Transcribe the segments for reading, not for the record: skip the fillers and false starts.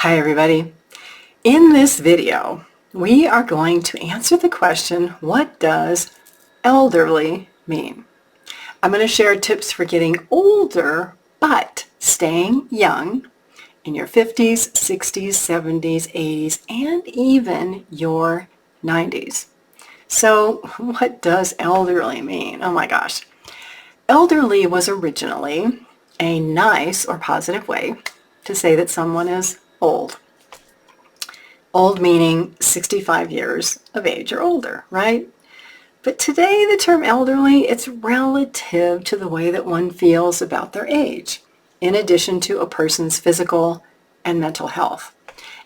Hi everybody. In this video, we are going to answer the question, what does elderly mean? I'm going to share tips for getting older but staying young in your 50s, 60s, 70s, 80s, and even your 90s. So what does elderly mean? Oh my gosh. Elderly was originally a nice or positive way to say that someone is old. Old meaning 65 years of age or older, right? But today the term elderly, it's relative to the way that one feels about their age, in addition to a person's physical and mental health.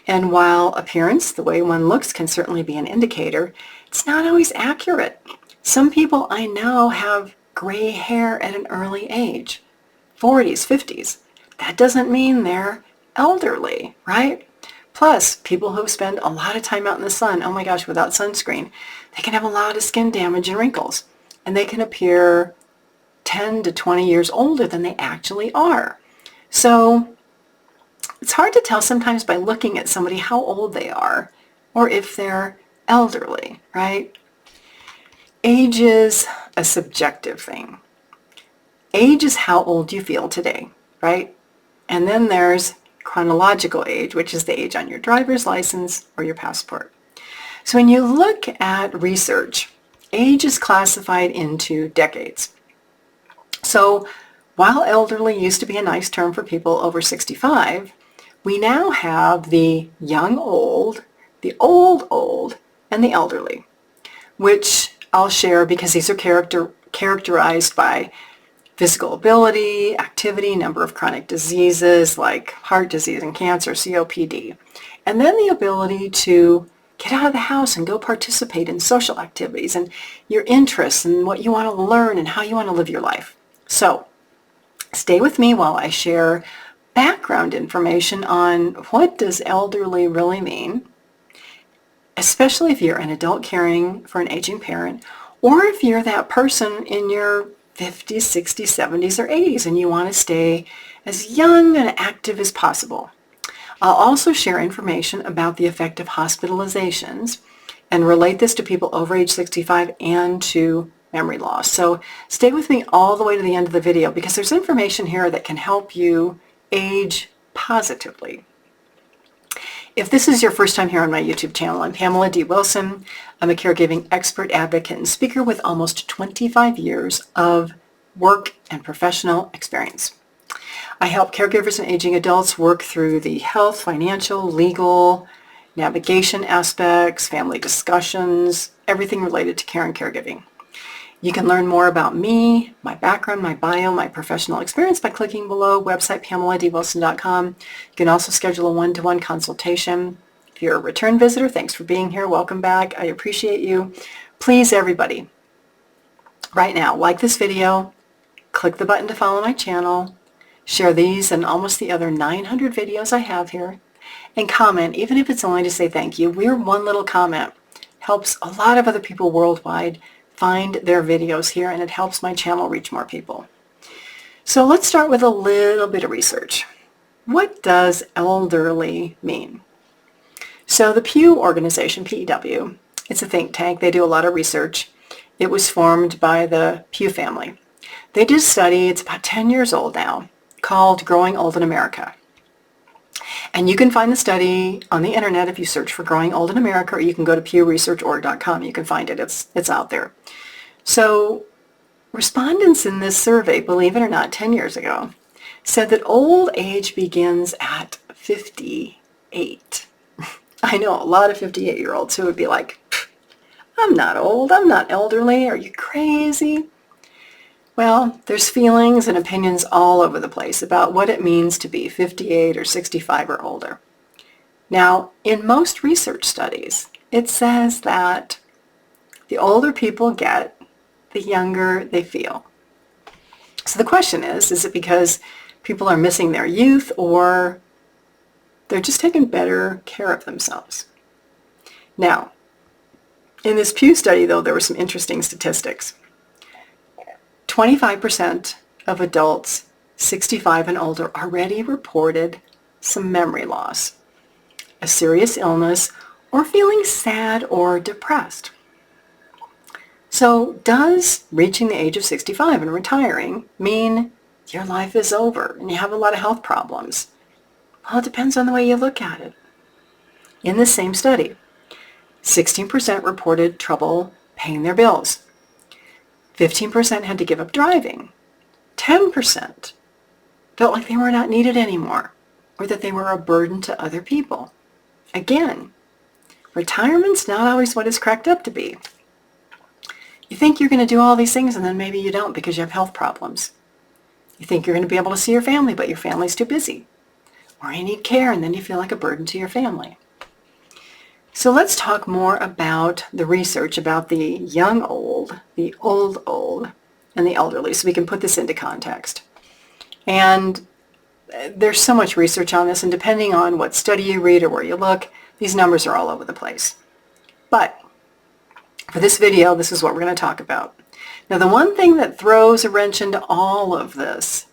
And while appearance, the way one looks, can certainly be an indicator, it's not always accurate. Some people I know have gray hair at an early age, 40s, 50s. That doesn't mean they're elderly, right? Plus, people who spend a lot of time out in the sun, oh my gosh, without sunscreen, they can have a lot of skin damage and wrinkles. And they can appear 10 to 20 years older than they actually are. So it's hard to tell sometimes by looking at somebody how old they are or if they're elderly, right? Age is a subjective thing. Age is how old you feel today, right? And then there's chronological age, which is the age on your driver's license or your passport. So when you look at research, age is classified into decades. So while elderly used to be a nice term for people over 65, we now have the young old, the old, and the elderly, which I'll share because these are characterized by physical ability, activity, number of chronic diseases like heart disease and cancer, COPD, and then the ability to get out of the house and go participate in social activities and your interests and what you want to learn and how you want to live your life. So stay with me while I share background information on what does elderly really mean, especially if you're an adult caring for an aging parent, or if you're that person in your 50s, 60s, 70s, or 80s, and you want to stay as young and active as possible. I'll also share information about the effect of hospitalizations and relate this to people over age 65 and to memory loss. So stay with me all the way to the end of the video because there's information here that can help you age positively. If this is your first time here on my YouTube channel, I'm Pamela D Wilson. I'm a caregiving expert, advocate, and speaker with almost 25 years of work and professional experience. I help caregivers and aging adults work through the health, financial, legal, navigation aspects, family discussions, everything related to care and caregiving. You can learn more about me, my background, my bio, my professional experience by clicking below, website PamelaDWilson.com. You can also schedule a one-to-one consultation. If you're a return visitor, thanks for being here. Welcome back. I appreciate you. Please, everybody, right now, like this video, click the button to follow my channel, share these and almost the other 900 videos I have here, and comment, even if it's only to say thank you. Your one little comment helps a lot of other people worldwide find their videos here, and it helps my channel reach more people. So let's start with a little bit of research. What does elderly mean? So the Pew organization, PEW, it's a think tank. They do a lot of research. It was formed by the Pew family. They did a study, it's about 10 years old now, called Growing Old in America. And you can find the study on the internet if you search for Growing Old in America, or you can go to pewresearchorg.com. You can find it. It's out there. So respondents in this survey, believe it or not, 10 years ago, said that old age begins at 58. I know a lot of 58-year-olds who would be like, I'm not old, I'm not elderly, are you crazy? Well, there's feelings and opinions all over the place about what it means to be 58 or 65 or older. Now, in most research studies, it says that the older people get, the younger they feel. So the question is it because people are missing their youth or they're just taking better care of themselves? Now, in this Pew study, though, there were some interesting statistics. 25% of adults 65 and older already reported some memory loss. a serious illness, or feeling sad or depressed. So does reaching the age of 65 and retiring mean your life is over and you have a lot of health problems? Well, it depends on the way you look at it. In the same study, 16% reported trouble paying their bills. 15% had to give up driving. 10% felt like they were not needed anymore or that they were a burden to other people. Again, retirement's not always what it's cracked up to be. You think you're going to do all these things and then maybe you don't because you have health problems. You think you're going to be able to see your family, but your family's too busy. Or you need care and then you feel like a burden to your family. So let's talk more about the research about the young old, the old, and the elderly so we can put this into context. And there's so much research on this, and depending on what study you read or where you look, these numbers are all over the place. But for this video, this is what we're going to talk about. Now, the one thing that throws a wrench into all of this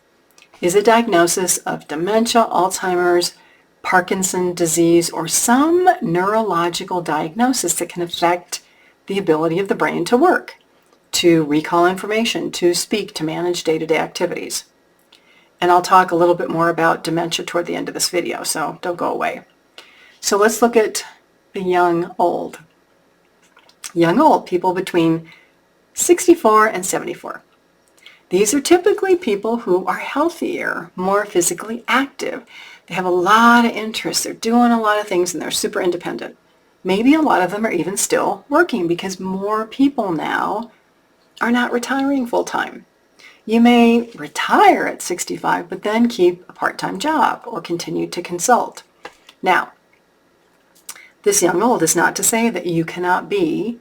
is a diagnosis of dementia, Alzheimer's, Parkinson's disease, or some neurological diagnosis that can affect the ability of the brain to work, to recall information, to speak, to manage day-to-day activities. And I'll talk a little bit more about dementia toward the end of this video, so don't go away. So let's look at the young old. Young old, people between 64 and 74. These are typically people who are healthier, more physically active. They have a lot of interests. They're doing a lot of things and they're super independent. Maybe a lot of them are even still working because more people now are not retiring full-time. You may retire at 65, but then keep a part-time job or continue to consult. Now, this young old is not to say that you cannot be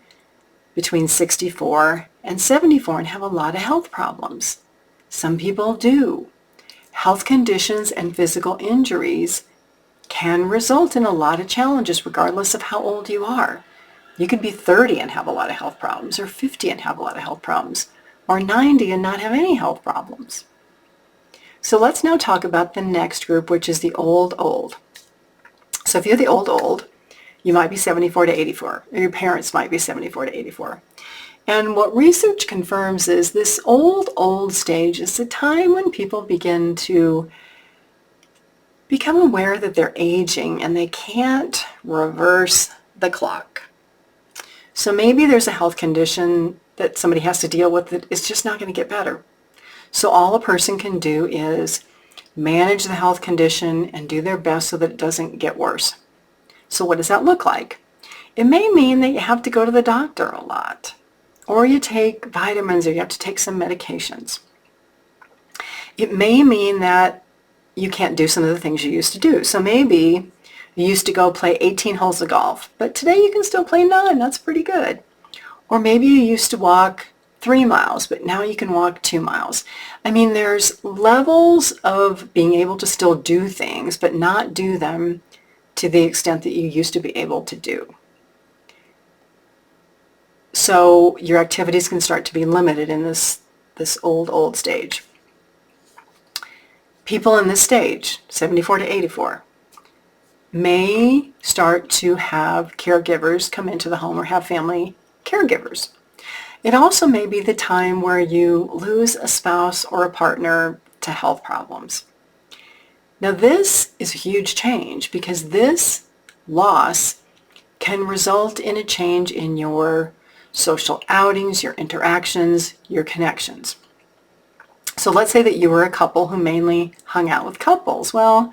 between 64 and 74 and have a lot of health problems. Some people do. Health conditions and physical injuries can result in a lot of challenges regardless of how old you are. You could be 30 and have a lot of health problems, or 50 and have a lot of health problems, or 90 and not have any health problems. So let's now talk about the next group, which is the old. So if you're the old, you might be 74 to 84, or your parents might be 74 to 84. And what research confirms is this old stage is the time when people begin to become aware that they're aging and they can't reverse the clock. So maybe there's a health condition that somebody has to deal with that is just not going to get better. So all a person can do is manage the health condition and do their best so that it doesn't get worse. So what does that look like? It may mean that you have to go to the doctor a lot, or you take vitamins, or you have to take some medications. It may mean that you can't do some of the things you used to do. So maybe you used to go play 18 holes of golf, but today you can still play 9. That's pretty good. Or maybe you used to walk 3 miles, but now you can walk 2 miles. I mean, there's levels of being able to still do things, but not do them to the extent that you used to be able to do. So your activities can start to be limited in this old stage. People in this stage, 74 to 84, may start to have caregivers come into the home or have family caregivers. It also may be the time where you lose a spouse or a partner to health problems. Now this is a huge change because this loss can result in a change in your social outings, your interactions, your connections. So let's say that you were a couple who mainly hung out with couples. Well,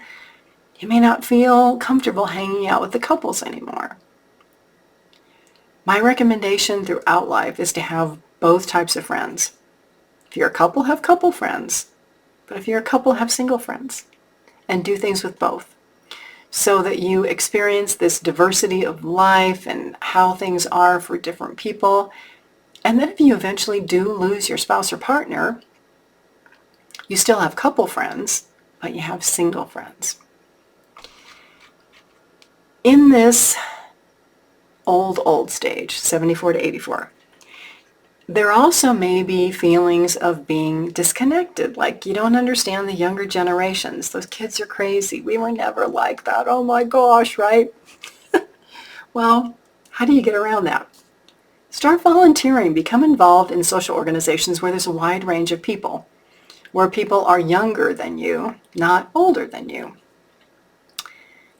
you may not feel comfortable hanging out with the couples anymore. My recommendation throughout life is to have both types of friends. If you're a couple, have couple friends. But if you're a couple, have single friends. And do things with both so that you experience this diversity of life and how things are for different people. And then if you eventually do lose your spouse or partner, you still have couple friends, but you have single friends. In this old stage, 74 to 84, There also may be feelings of being disconnected, like you don't understand the younger generations. Those kids are crazy. We were never like that. Oh my gosh, right? Well, how do you get around that? Start volunteering. Become involved in social organizations where there's a wide range of people, where people are younger than you, not older than you.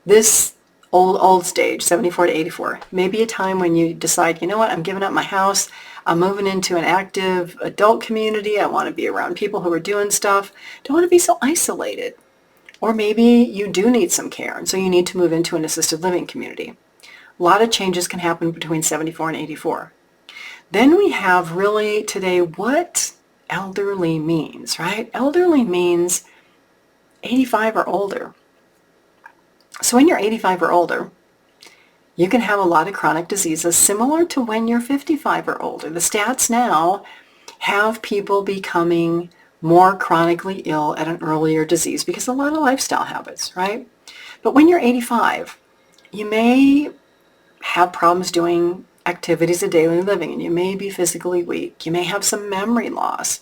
This old stage, 74 to 84, may be a time when you decide, you know what, I'm giving up my house. I'm moving into an active adult community. I want to be around people who are doing stuff. Don't want to be so isolated. Or maybe you do need some care, and so you need to move into an assisted living community. A lot of changes can happen between 74 and 84. Then we have really today what elderly means, right? Elderly means 85 or older. So when you're 85 or older, you can have a lot of chronic diseases similar to when you're 55 or older. The stats now have people becoming more chronically ill at an earlier disease because of a lot of lifestyle habits, right? But when you're 85, you may have problems doing activities of daily living, and you may be physically weak. You may have some memory loss.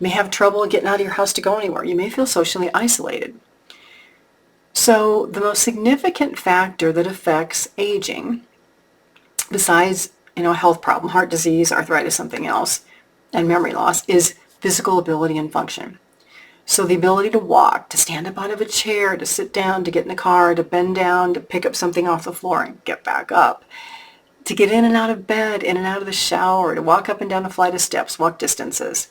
You may have trouble getting out of your house to go anywhere. You may feel socially isolated. So the most significant factor that affects aging, besides, a health problem, heart disease, arthritis, something else, and memory loss, is physical ability and function. So the ability to walk, to stand up out of a chair, to sit down, to get in the car, to bend down, to pick up something off the floor and get back up, to get in and out of bed, in and out of the shower, to walk up and down a flight of steps, walk distances.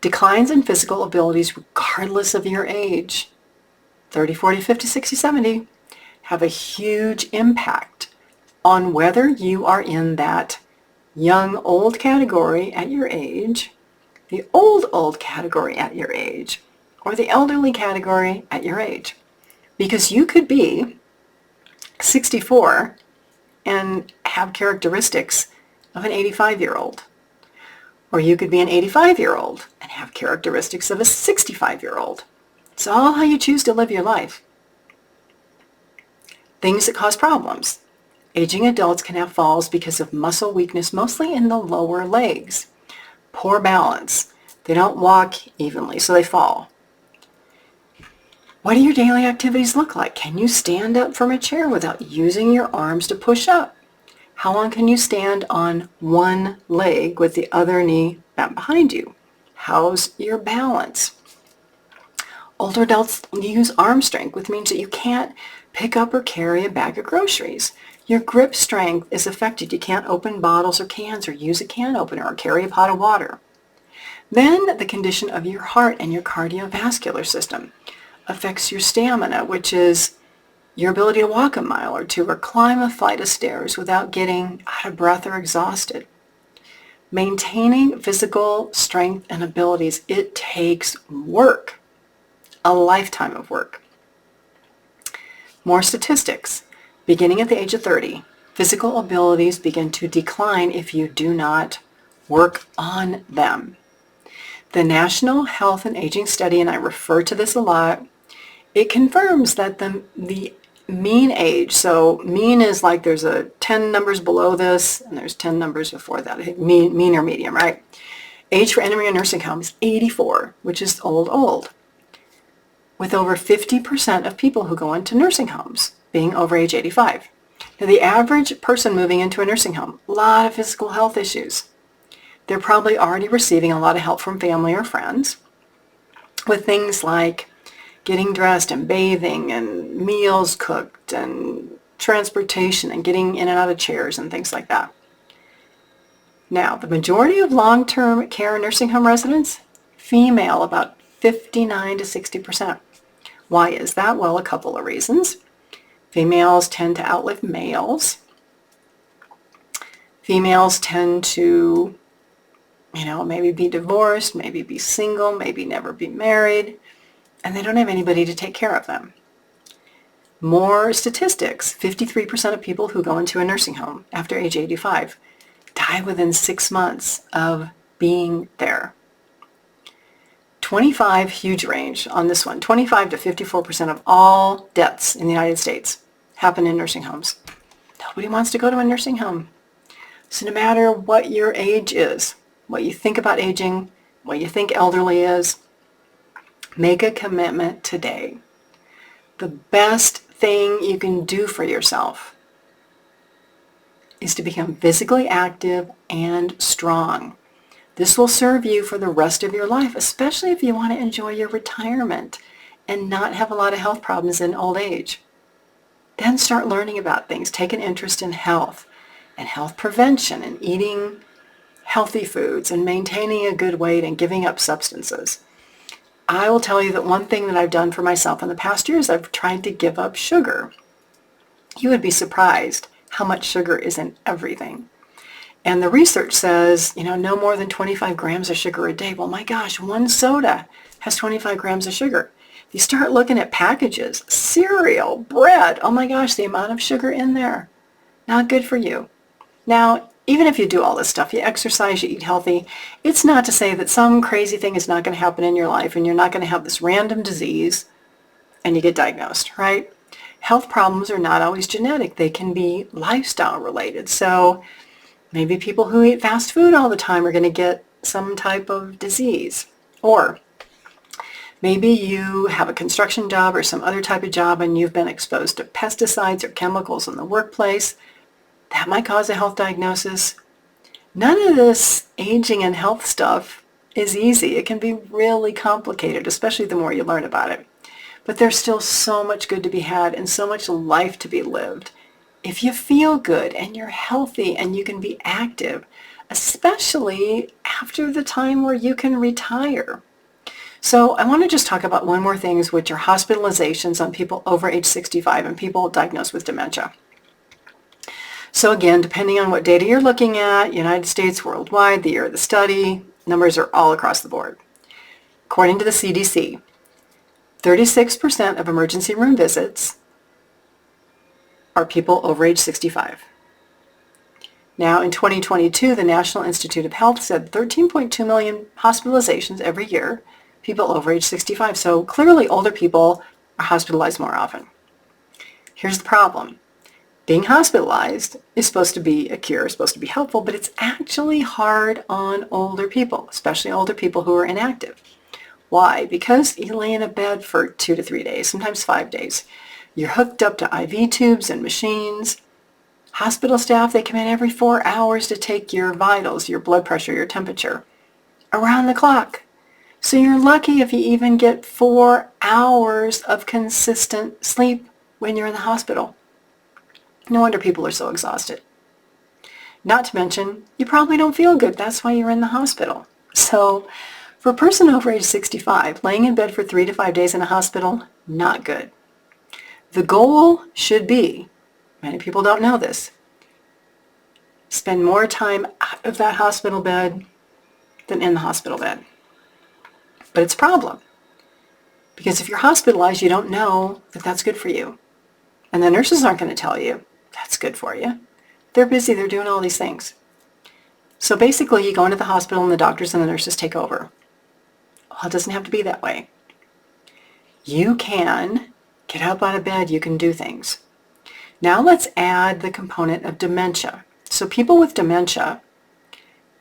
Declines in physical abilities regardless of your age, 30, 40, 50, 60, 70, have a huge impact on whether you are in that young old category at your age, the old category at your age, or the elderly category at your age. Because you could be 64 and have characteristics of an 85-year-old. Or you could be an 85-year-old and have characteristics of a 65-year-old. It's all how you choose to live your life. Things that cause problems. Aging adults can have falls because of muscle weakness, mostly in the lower legs. Poor balance. They don't walk evenly, so they fall. What do your daily activities look like? Can you stand up from a chair without using your arms to push up? How long can you stand on one leg with the other knee bent behind you? How's your balance? Older adults use arm strength, which means that you can't pick up or carry a bag of groceries. Your grip strength is affected. You can't open bottles or cans or use a can opener or carry a pot of water. Then the condition of your heart and your cardiovascular system affects your stamina, which is your ability to walk a mile or two or climb a flight of stairs without getting out of breath or exhausted. Maintaining physical strength and abilities, it takes work. A lifetime of work. More statistics. Beginning at the age of 30, physical abilities begin to decline if you do not work on them. The National Health and Aging Study, and I refer to this a lot, it confirms that the mean age, so mean is like there's a 10 numbers below this and there's 10 numbers before that, mean or medium, right? Age for entering a nursing home is 84, which is old. With over 50% of people who go into nursing homes being over age 85. Now, the average person moving into a nursing home, a lot of physical health issues. They're probably already receiving a lot of help from family or friends with things like getting dressed and bathing and meals cooked and transportation and getting in and out of chairs and things like that. Now, the majority of long-term care nursing home residents, female, about 59 to 60%. Why is that? Well, a couple of reasons. Females tend to outlive males. Females tend to, maybe be divorced, maybe be single, maybe never be married, and they don't have anybody to take care of them. More statistics, 53% of people who go into a nursing home after age 85 die within 6 months of being there. 25, huge range on this one, 25 to 54% of all deaths in the United States happen in nursing homes. Nobody wants to go to a nursing home. So no matter what your age is, what you think about aging, what you think elderly is. Make a commitment today. The best thing you can do for yourself is to become physically active and strong. This will serve you for the rest of your life, especially if you want to enjoy your retirement and not have a lot of health problems in old age. Then start learning about things. Take an interest in health and health prevention and eating healthy foods and maintaining a good weight and giving up substances. I will tell you that one thing that I've done for myself in the past year is I've tried to give up sugar. You would be surprised how much sugar is in everything. And the research says, no more than 25 grams of sugar a day. Well, my gosh, one soda has 25 grams of sugar. If you start looking at packages, cereal, bread, oh my gosh, the amount of sugar in there, not good for you. Now, even if you do all this stuff, you exercise, you eat healthy, it's not to say that some crazy thing is not going to happen in your life and you're not going to have this random disease and you get diagnosed, right? Health problems are not always genetic. They can be lifestyle related. So maybe people who eat fast food all the time are going to get some type of disease. Or maybe you have a construction job or some other type of job and you've been exposed to pesticides or chemicals in the workplace. That might cause a health diagnosis. None of this aging and health stuff is easy. It can be really complicated, especially the more you learn about it. But there's still so much good to be had and so much life to be lived. If you feel good and you're healthy and you can be active, especially after the time where you can retire. So I want to just talk about one more thing, which are hospitalizations on people over age 65 and people diagnosed with dementia. So again, depending on what data you're looking at, United States, worldwide, the year of the study, numbers are all across the board. According to the CDC, 36% of emergency room visits are people over age 65. Now, in 2022, the National Institute of Health said 13.2 million hospitalizations every year, people over age 65. So clearly older people are hospitalized more often. Here's the problem. Being hospitalized is supposed to be a cure, supposed to be helpful, but it's actually hard on older people, especially older people who are inactive. Why? Because you lay in a bed for 2 to 3 days, sometimes 5 days. You're hooked up to IV tubes and machines. Hospital staff, they come in every 4 hours to take your vitals, your blood pressure, your temperature, around the clock. So you're lucky if you even get 4 hours of consistent sleep when you're in the hospital. No wonder people are so exhausted. Not to mention, you probably don't feel good. That's why you're in the hospital. So for a person over age 65, laying in bed for 3 to 5 days in a hospital, not good. The goal should be, many people don't know this, spend more time out of that hospital bed than in the hospital bed. But it's a problem. Because if you're hospitalized, you don't know that that's good for you. And the nurses aren't going to tell you that's good for you. They're busy. They're doing all these things. So basically, you go into the hospital and the doctors and the nurses take over. Well, it doesn't have to be that way. You can get up out of bed. You can do things. Now let's add the component of dementia. So people with dementia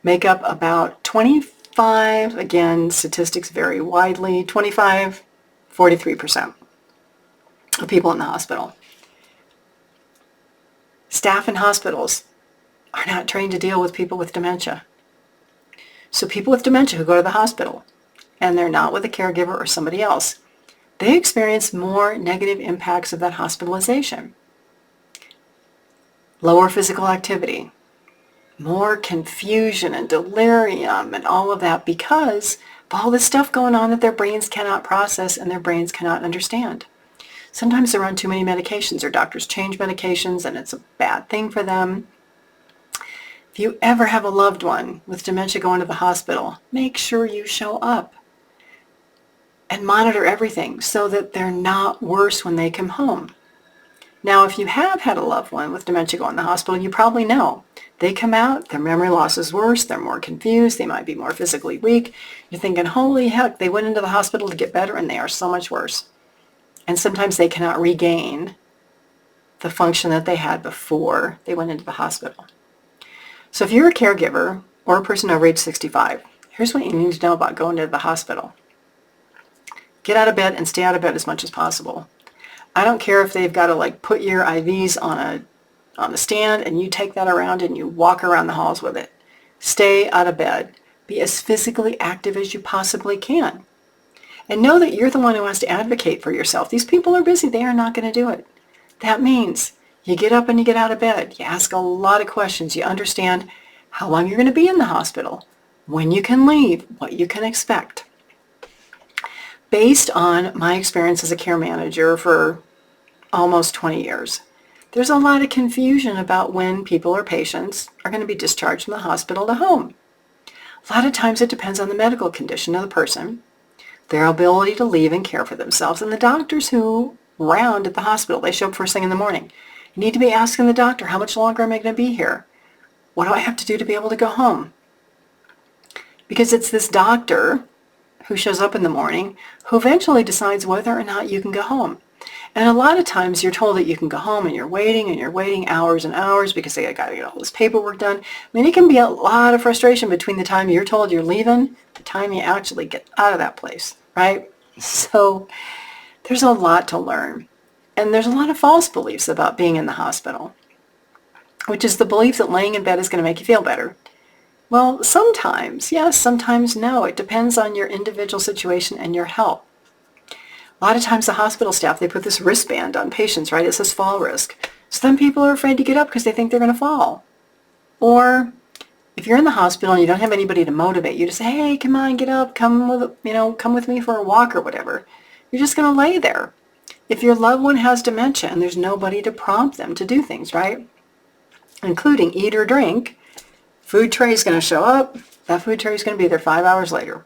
make up about 25, again, statistics vary widely, 25, 43% of people in the hospital. Staff in hospitals are not trained to deal with people with dementia. So people with dementia who go to the hospital and they're not with a caregiver or somebody else, they experience more negative impacts of that hospitalization. Lower physical activity, more confusion and delirium and all of that because of all this stuff going on that their brains cannot process and their brains cannot understand. Sometimes they're on too many medications or doctors change medications and it's a bad thing for them. If you ever have a loved one with dementia going to the hospital, make sure you show up and monitor everything so that they're not worse when they come home. Now, if you have had a loved one with dementia go in the hospital, you probably know. They come out, their memory loss is worse, they're more confused, they might be more physically weak. You're thinking, holy heck, they went into the hospital to get better and they are so much worse. And sometimes they cannot regain the function that they had before they went into the hospital. So if you're a caregiver or a person over age 65, here's what you need to know about going to the hospital. Get out of bed and stay out of bed as much as possible. I don't care if they've got to like put your IVs on a stand and you take that around and you walk around the halls with it. Stay out of bed. Be as physically active as you possibly can. And know that you're the one who has to advocate for yourself. These people are busy. They are not going to do it. That means you get up and you get out of bed. You ask a lot of questions. You understand how long you're going to be in the hospital, when you can leave, what you can expect. Based on my experience as a care manager for almost 20 years, there's a lot of confusion about when people or patients are going to be discharged from the hospital to home. A lot of times it depends on the medical condition of the person, their ability to leave and care for themselves, and the doctors who round at the hospital. They show up first thing in the morning. You need to be asking the doctor, how much longer am I going to be here? What do I have to do to be able to go home? Because it's this doctor who shows up in the morning who eventually decides whether or not you can go home. And a lot of times you're told that you can go home and you're waiting hours and hours because they got to get all this paperwork done. I mean, it can be a lot of frustration between the time you're told you're leaving, the time you actually get out of that place, right? So there's a lot to learn. And there's a lot of false beliefs about being in the hospital, which is the belief that laying in bed is going to make you feel better. Well, sometimes, yes, sometimes no. It depends on your individual situation and your health. A lot of times the hospital staff, they put this wristband on patients, right? It says fall risk. So then people are afraid to get up because they think they're going to fall. Or if you're in the hospital and you don't have anybody to motivate you to say, hey, come on, get up, come with me for a walk or whatever, you're just going to lay there. If your loved one has dementia and there's nobody to prompt them to do things, right? Including eat or drink, food tray is going to show up. That food tray is going to be there 5 hours later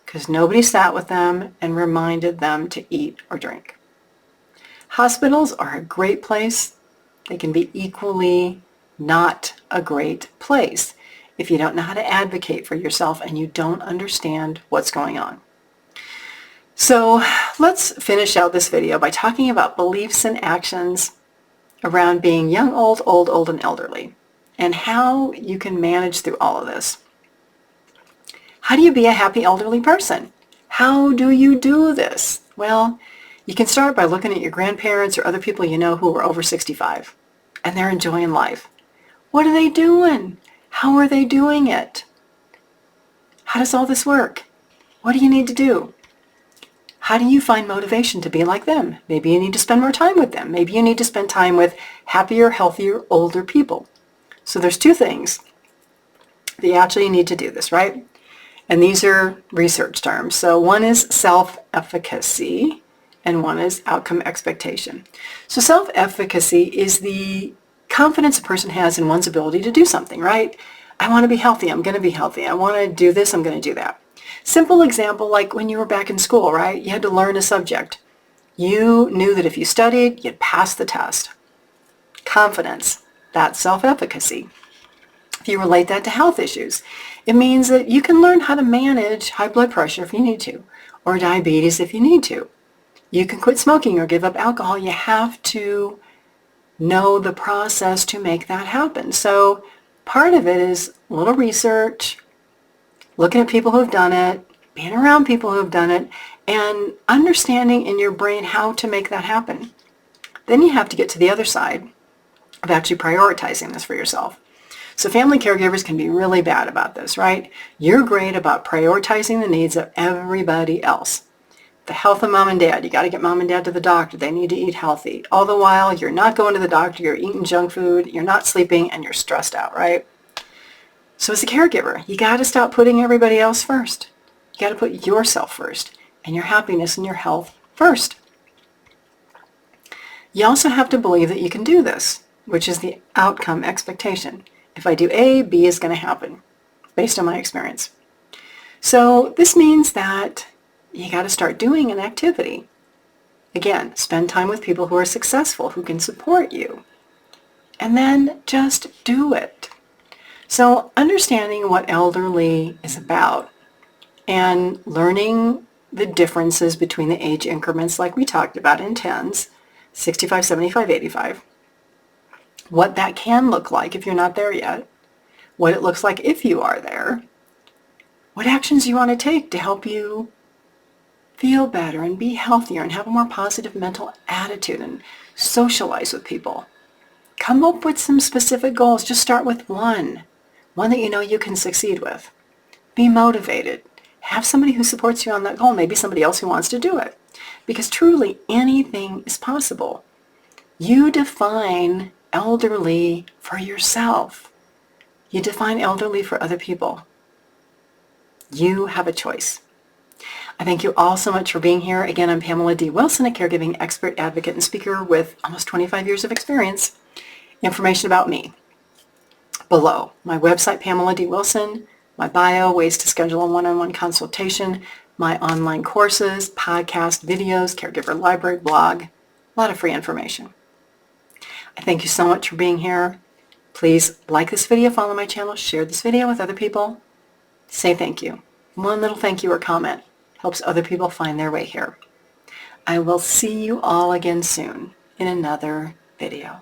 because nobody sat with them and reminded them to eat or drink. Hospitals are a great place. They can be equally not a great place if you don't know how to advocate for yourself and you don't understand what's going on. So let's finish out this video by talking about beliefs and actions around being young, old, and elderly, and how you can manage through all of this. How do you be a happy elderly person? How do you do this? Well, you can start by looking at your grandparents or other people you know who are over 65, and they're enjoying life. What are they doing? How are they doing it? How does all this work? What do you need to do? How do you find motivation to be like them? Maybe you need to spend more time with them. Maybe you need to spend time with happier, healthier, older people. So there's two things that you actually need to do this, right? And these are research terms. So one is self-efficacy and one is outcome expectation. So self-efficacy is the confidence a person has in one's ability to do something, right? I want to be healthy. I'm going to be healthy. I want to do this. I'm going to do that. Simple example, like when you were back in school, right? You had to learn a subject. You knew that if you studied, you'd pass the test. Confidence, that's self-efficacy. If you relate that to health issues, it means that you can learn how to manage high blood pressure if you need to, or diabetes if you need to. You can quit smoking or give up alcohol. You have to know the process to make that happen. So part of it is a little research, looking at people who have done it, being around people who have done it, and understanding in your brain how to make that happen. Then you have to get to the other side of actually prioritizing this for yourself. So family caregivers can be really bad about this, right? You're great about prioritizing the needs of everybody else. The health of mom and dad, you got to get mom and dad to the doctor. They need to eat healthy. All the while, you're not going to the doctor, you're eating junk food, you're not sleeping, and you're stressed out, right? So as a caregiver, you got to stop putting everybody else first. You got to put yourself first and your happiness and your health first. You also have to believe that you can do this, which is the outcome expectation. If I do A, B is going to happen, based on my experience. So this means that you got to start doing an activity. Again, spend time with people who are successful, who can support you. And then just do it. So understanding what elderly is about and learning the differences between the age increments like we talked about in tens, 65, 75, 85, what that can look like if you're not there yet, what it looks like if you are there, what actions you want to take to help you feel better and be healthier and have a more positive mental attitude and socialize with people. Come up with some specific goals. Just start with one that you know you can succeed with. Be motivated. Have somebody who supports you on that goal, maybe somebody else who wants to do it. Because truly anything is possible. You define elderly for yourself. You define elderly for other people. You have a choice. I thank you all so much for being here. Again, I'm Pamela D Wilson, a caregiving expert, advocate, and speaker with almost 25 years of experience. Information about me below. My website, Pamela D Wilson, my bio, ways to schedule a one-on-one consultation, my online courses, podcast, videos, caregiver library, blog, a lot of free information. I thank you so much for being here. Please like this video, follow my channel, share this video with other people. Say thank you. One little thank you or comment helps other people find their way here. I will see you all again soon in another video.